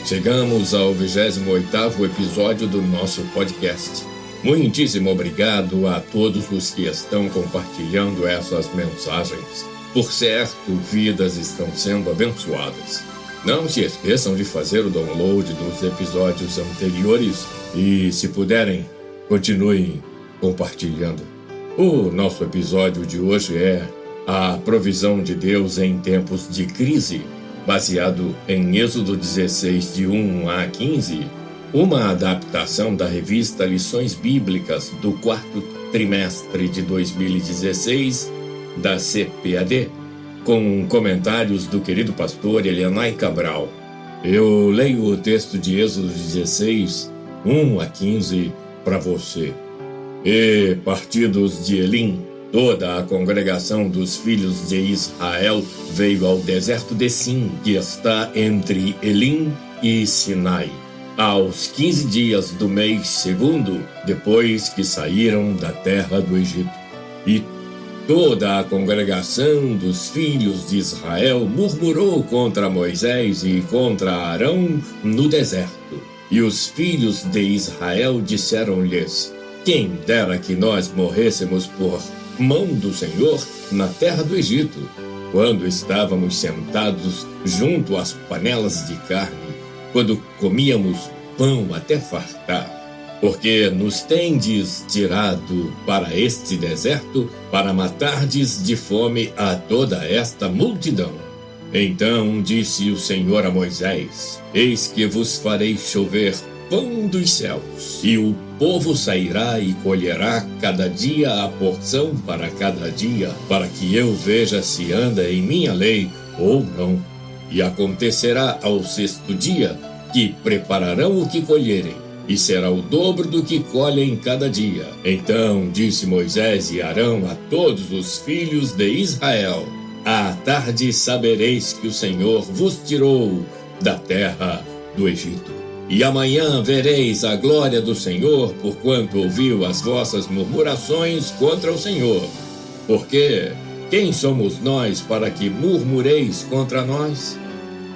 Chegamos ao 28º episódio do nosso podcast. Muitíssimo obrigado a todos os que estão compartilhando essas mensagens. Por certo, vidas estão sendo abençoadas. Não se esqueçam de fazer o download dos episódios anteriores e, se puderem, continuem compartilhando. O nosso episódio de hoje é a provisão de Deus em tempos de crise, baseado em Êxodo 16, de 1 a 15, uma adaptação da revista Lições Bíblicas do quarto trimestre de 2016, da CPAD, com comentários do querido pastor Elianai Cabral. Eu leio o texto de Êxodo 16, 1 a 15, para você. E, partidos de Elim, toda a congregação dos filhos de Israel veio ao deserto de Sim, que está entre Elim e Sinai, aos 15 dias do mês segundo, depois que saíram da terra do Egito. E toda a congregação dos filhos de Israel murmurou contra Moisés e contra Arão no deserto. E os filhos de Israel disseram-lhes: quem dera que nós morrêssemos por mão do Senhor na terra do Egito, quando estávamos sentados junto às panelas de carne, quando comíamos pão até fartar, porque nos tendes tirado para este deserto, para matardes de fome a toda esta multidão. Então disse o Senhor a Moisés: eis que vos farei chover pão dos céus, e o povo sairá e colherá cada dia a porção para cada dia, para que eu veja se anda em minha lei ou não. E acontecerá ao sexto dia que prepararão o que colherem, e será o dobro do que colhem cada dia. Então disse Moisés e Arão a todos os filhos de Israel: à tarde sabereis que o Senhor vos tirou da terra do Egito. E amanhã vereis a glória do Senhor, porquanto ouviu as vossas murmurações contra o Senhor. Porque quem somos nós para que murmureis contra nós?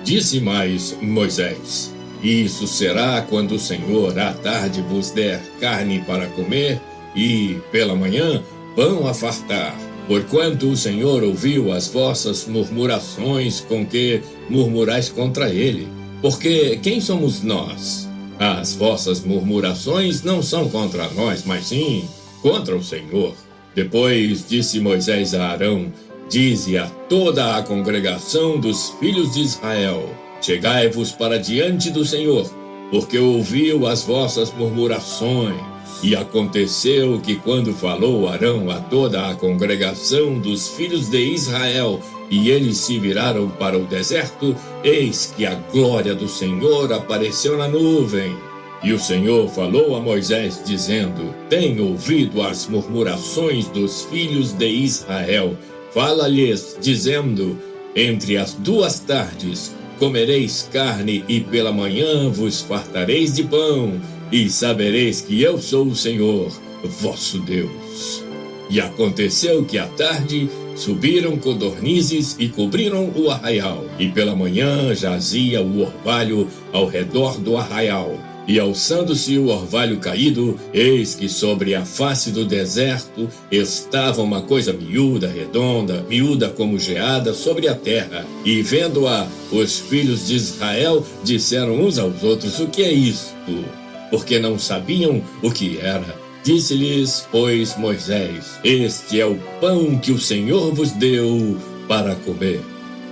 Disse mais Moisés: isso será quando o Senhor à tarde vos der carne para comer, e pela manhã pão a fartar. Porquanto o Senhor ouviu as vossas murmurações com que murmurais contra ele. Porque quem somos nós? As vossas murmurações não são contra nós, mas sim contra o Senhor. Depois disse Moisés a Arão: dize a toda a congregação dos filhos de Israel: chegai-vos para diante do Senhor, porque ouviu as vossas murmurações. E aconteceu que, quando falou Arão a toda a congregação dos filhos de Israel, e eles se viraram para o deserto, eis que a glória do Senhor apareceu na nuvem. E o Senhor falou a Moisés, dizendo: tenho ouvido as murmurações dos filhos de Israel. Fala-lhes, dizendo: entre as duas tardes comereis carne, e pela manhã vos fartareis de pão, e sabereis que eu sou o Senhor, vosso Deus. E aconteceu que à tarde subiram codornizes e cobriram o arraial, e pela manhã jazia o orvalho ao redor do arraial. E alçando-se o orvalho caído, eis que sobre a face do deserto estava uma coisa miúda, redonda, miúda como geada sobre a terra. E vendo-a, os filhos de Israel disseram uns aos outros: o que é isto? Porque não sabiam o que era. Disse-lhes, pois, Moisés: este é o pão que o Senhor vos deu para comer.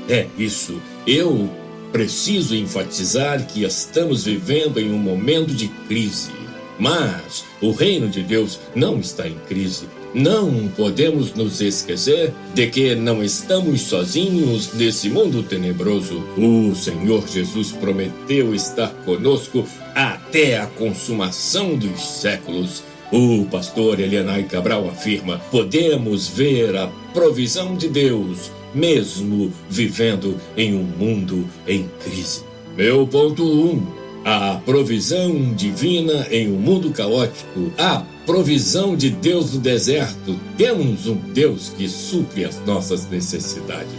É isso. Eu preciso enfatizar que estamos vivendo em um momento de crise. Mas o reino de Deus não está em crise. Não podemos nos esquecer de que não estamos sozinhos nesse mundo tenebroso. O Senhor Jesus prometeu estar conosco até a consumação dos séculos. O pastor Elianai Cabral afirma: podemos ver a provisão de Deus, mesmo vivendo em um mundo em crise. Meu ponto 1. A provisão divina em um mundo caótico. A provisão de Deus no deserto. Temos um Deus que supre as nossas necessidades.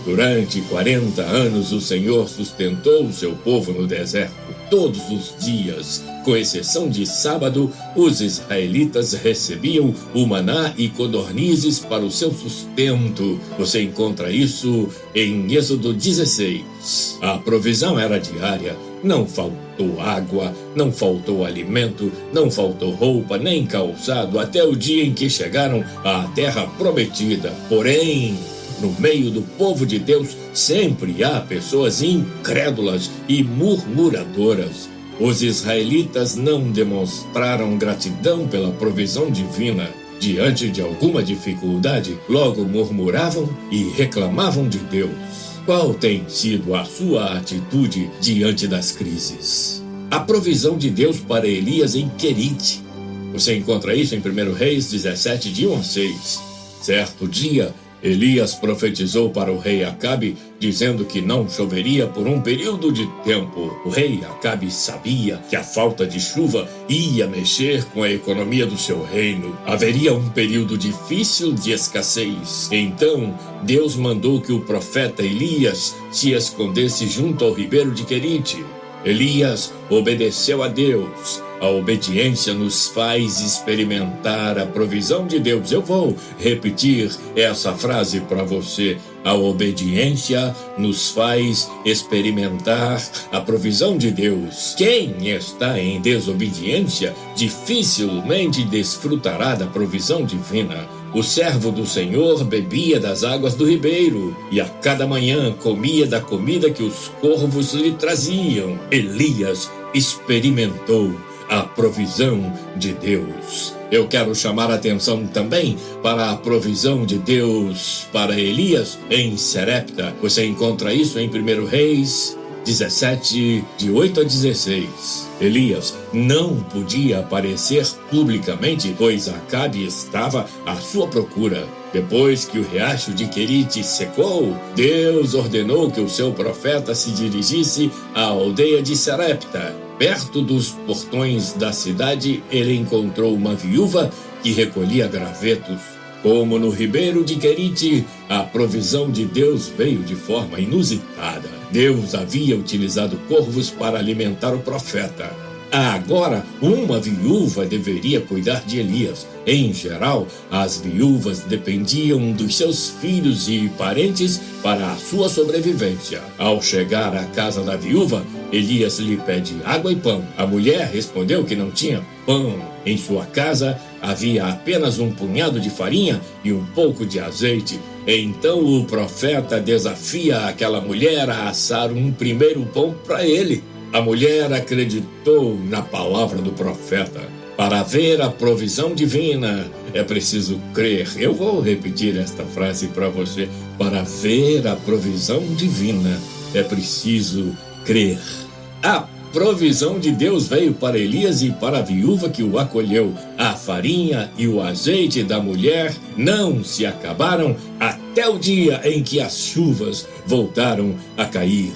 Durante 40 anos, o Senhor sustentou o seu povo no deserto. Todos os dias, com exceção de sábado, os israelitas recebiam o maná e codornizes para o seu sustento. Você encontra isso em Êxodo 16. A provisão era diária. Não faltou água, não faltou alimento, não faltou roupa, nem calçado, até o dia em que chegaram à terra prometida. Porém, no meio do povo de Deus, sempre há pessoas incrédulas e murmuradoras. Os israelitas não demonstraram gratidão pela provisão divina. Diante de alguma dificuldade, logo murmuravam e reclamavam de Deus. Qual tem sido a sua atitude diante das crises? A provisão de Deus para Elias em Querite. Você encontra isso em 1 Reis 17, de 1 a 6. Certo dia, Elias profetizou para o rei Acabe, dizendo que não choveria por um período de tempo. O rei Acabe sabia que a falta de chuva ia mexer com a economia do seu reino. Haveria um período difícil de escassez. Então, Deus mandou que o profeta Elias se escondesse junto ao ribeiro de Querite. Elias obedeceu a Deus. A obediência nos faz experimentar a provisão de Deus. Eu vou repetir essa frase para você. A obediência nos faz experimentar a provisão de Deus. Quem está em desobediência dificilmente desfrutará da provisão divina. O servo do Senhor bebia das águas do ribeiro e a cada manhã comia da comida que os corvos lhe traziam. Elias experimentou a provisão de Deus. Eu quero chamar a atenção também para a provisão de Deus para Elias em Serepta. Você encontra isso em 1 Reis 17, de 8 a 16. Elias não podia aparecer publicamente, pois Acabe estava à sua procura. Depois que o riacho de Querite secou, Deus ordenou que o seu profeta se dirigisse à aldeia de Serepta. Perto dos portões da cidade, ele encontrou uma viúva que recolhia gravetos. Como no ribeiro de Querite, a provisão de Deus veio de forma inusitada. Deus havia utilizado corvos para alimentar o profeta. Agora, uma viúva deveria cuidar de Elias. Em geral, as viúvas dependiam dos seus filhos e parentes para a sua sobrevivência. Ao chegar à casa da viúva, Elias lhe pede água e pão. A mulher respondeu que não tinha pão. Em sua casa havia apenas um punhado de farinha e um pouco de azeite. Então o profeta desafia aquela mulher a assar um primeiro pão para ele. A mulher acreditou na palavra do profeta. Para ver a provisão divina, é preciso crer. Eu vou repetir esta frase para você. Para ver a provisão divina, é preciso crer. A provisão de Deus veio para Elias e para a viúva que o acolheu. A farinha e o azeite da mulher não se acabaram até o dia em que as chuvas voltaram a cair.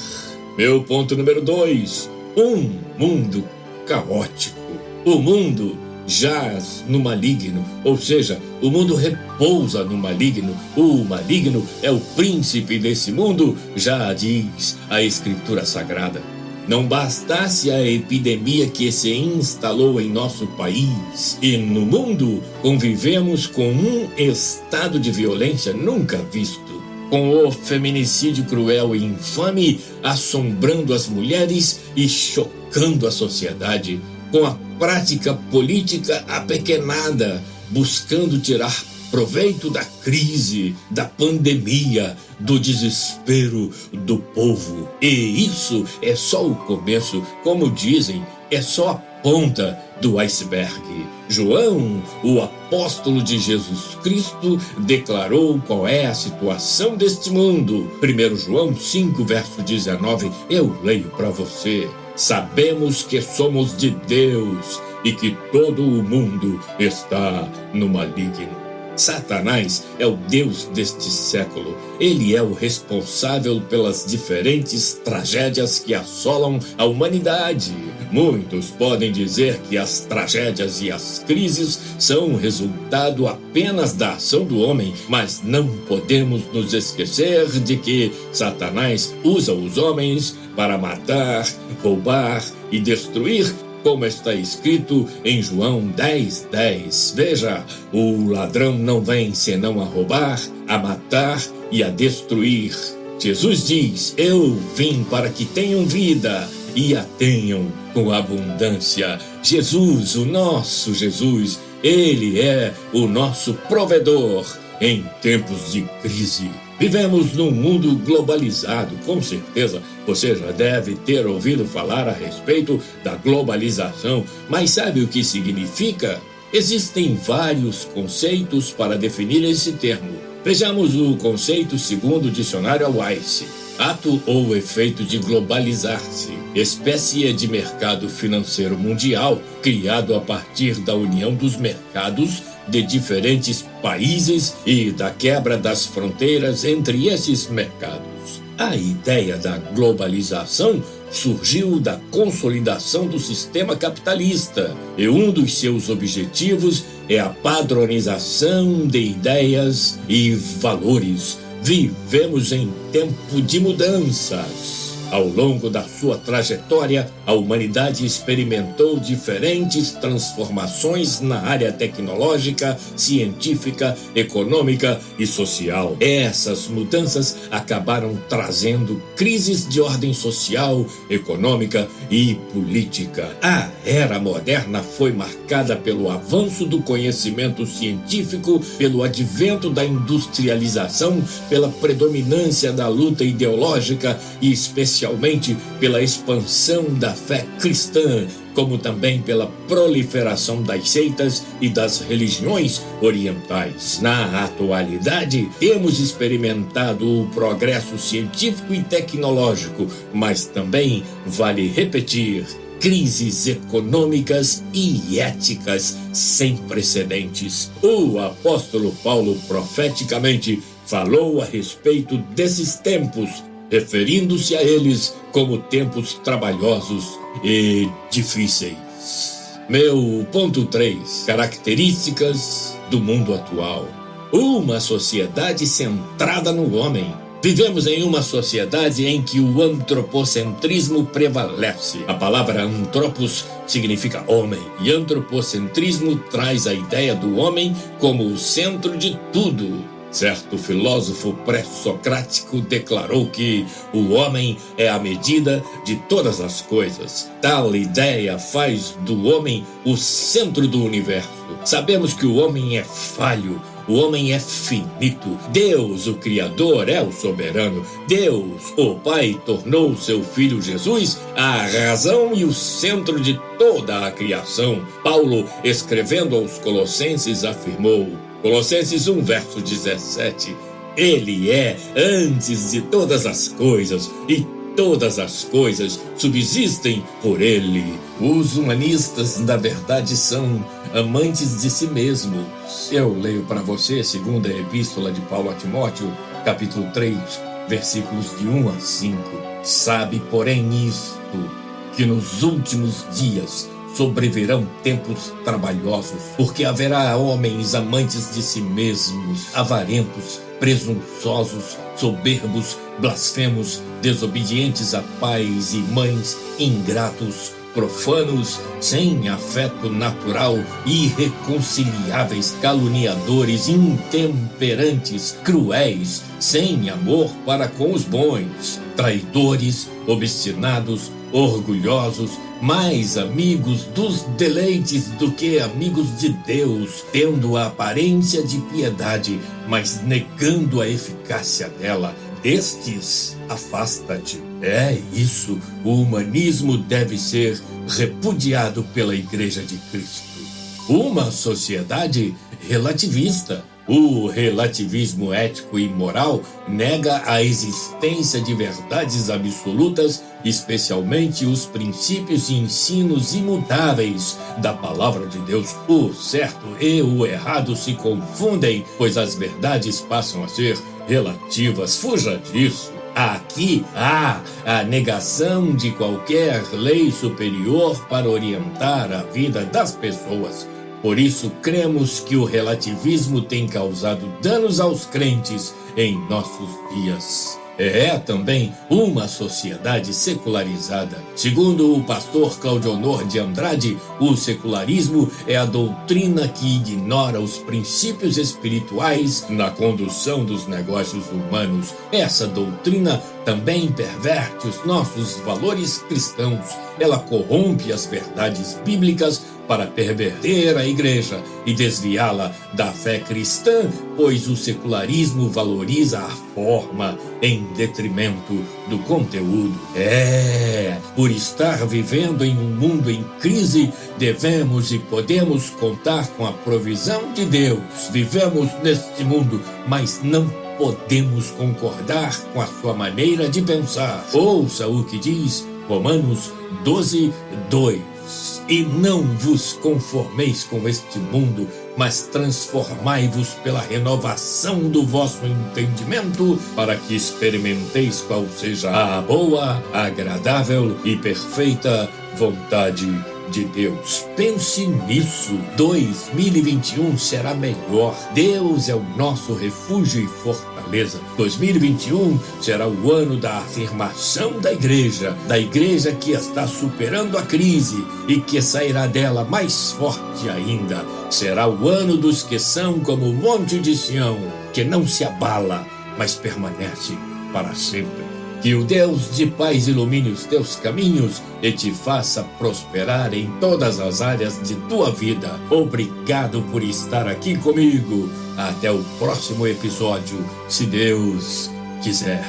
Meu ponto número 2, um mundo caótico. O mundo jaz no maligno, ou seja, o mundo repousa no maligno. O maligno é o príncipe desse mundo, já diz a Escritura Sagrada. Não bastasse a epidemia que se instalou em nosso país e no mundo, convivemos com um estado de violência nunca visto. Com o feminicídio cruel e infame assombrando as mulheres e chocando a sociedade, com a prática política apequenada, buscando tirar proveito da crise, da pandemia, do desespero do povo. E isso é só o começo, como dizem, é só a ponta do iceberg. João, o apóstolo de Jesus Cristo, declarou qual é a situação deste mundo. 1 João 5, verso 19, eu leio para você. Sabemos que somos de Deus e que todo o mundo está no maligno. Satanás é o Deus deste século. Ele é o responsável pelas diferentes tragédias que assolam a humanidade. Muitos podem dizer que as tragédias e as crises são resultado apenas da ação do homem, mas não podemos nos esquecer de que Satanás usa os homens para matar, roubar e destruir, como está escrito em João 10:10. Veja, o ladrão não vem senão a roubar, a matar e a destruir. Jesus diz: eu vim para que tenham vida e a tenham com abundância. Jesus, o nosso Jesus, ele é o nosso provedor em tempos de crise. Vivemos num mundo globalizado. Com certeza você já deve ter ouvido falar a respeito da globalização, mas sabe o que significa? Existem vários conceitos para definir esse termo. Vejamos o conceito segundo o dicionário Wise. Ato ou efeito de globalizar-se, espécie de mercado financeiro mundial criado a partir da união dos mercados de diferentes países e da quebra das fronteiras entre esses mercados. A ideia da globalização surgiu da consolidação do sistema capitalista e um dos seus objetivos é a padronização de ideias e valores. Vivemos em tempo de mudanças. Ao longo da sua trajetória, a humanidade experimentou diferentes transformações na área tecnológica, científica, econômica e social. Essas mudanças acabaram trazendo crises de ordem social, econômica e política. A era moderna foi marcada pelo avanço do conhecimento científico, pelo advento da industrialização, pela predominância da luta ideológica e especialmente pela expansão da fé cristã, como também pela proliferação das seitas e das religiões orientais. Na atualidade, temos experimentado o progresso científico e tecnológico, mas também, vale repetir, crises econômicas e éticas sem precedentes. O apóstolo Paulo profeticamente falou a respeito desses tempos, referindo-se a eles como tempos trabalhosos e difíceis. Meu ponto 3. Características do mundo atual. Uma sociedade centrada no homem. Vivemos em uma sociedade em que o antropocentrismo prevalece. A palavra antropos significa homem, e antropocentrismo traz a ideia do homem como o centro de tudo. Certo filósofo pré-socrático declarou que o homem é a medida de todas as coisas. Tal ideia faz do homem o centro do universo. Sabemos que o homem é falho, o homem é finito. Deus, o Criador, é o soberano. Deus, o Pai, tornou seu Filho Jesus a razão e o centro de toda a criação. Paulo, escrevendo aos Colossenses, afirmou, Colossenses 1, verso 17, Ele é antes de todas as coisas e todas as coisas subsistem por Ele. Os humanistas, na verdade, são amantes de si mesmos. Eu leio para você, segunda epístola de Paulo a Timóteo, capítulo 3, versículos de 1 a 5. Sabe, porém, isto, que nos últimos dias sobrevirão tempos trabalhosos, porque haverá homens amantes de si mesmos, avarentos, presunçosos, soberbos, blasfemos, desobedientes a pais e mães, ingratos, profanos, sem afeto natural, irreconciliáveis, caluniadores, intemperantes, cruéis, sem amor para com os bons, traidores, obstinados, orgulhosos, mais amigos dos deleites do que amigos de Deus, tendo a aparência de piedade, mas negando a eficácia dela. Destes, afasta-te. É isso, o humanismo deve ser repudiado pela Igreja de Cristo. Uma sociedade relativista. O relativismo ético e moral nega a existência de verdades absolutas, especialmente os princípios e ensinos imutáveis da palavra de Deus. O certo e o errado se confundem, pois as verdades passam a ser relativas. Fuja disso. Aqui há a negação de qualquer lei superior para orientar a vida das pessoas. Por isso, cremos que o relativismo tem causado danos aos crentes em nossos dias. É também uma sociedade secularizada. Segundo o pastor Claudionor de Andrade, o secularismo é a doutrina que ignora os princípios espirituais na condução dos negócios humanos. Essa doutrina também perverte os nossos valores cristãos. Ela corrompe as verdades bíblicas para perverter a igreja e desviá-la da fé cristã, pois o secularismo valoriza a forma em detrimento do conteúdo. Por estar vivendo em um mundo em crise, devemos e podemos contar com a provisão de Deus. Vivemos neste mundo, mas não podemos concordar com a sua maneira de pensar. Ouça o que diz Romanos 12:2. E não vos conformeis com este mundo, mas transformai-vos pela renovação do vosso entendimento, para que experimenteis qual seja a boa, agradável e perfeita vontade de Deus. Pense nisso. 2021 será melhor. Deus é o nosso refúgio e fortaleza. 2021 será o ano da afirmação da igreja que está superando a crise e que sairá dela mais forte ainda. Será o ano dos que são como o monte de Sião, que não se abala, mas permanece para sempre. Que o Deus de paz ilumine os teus caminhos e te faça prosperar em todas as áreas de tua vida. Obrigado por estar aqui comigo. Até o próximo episódio, se Deus quiser.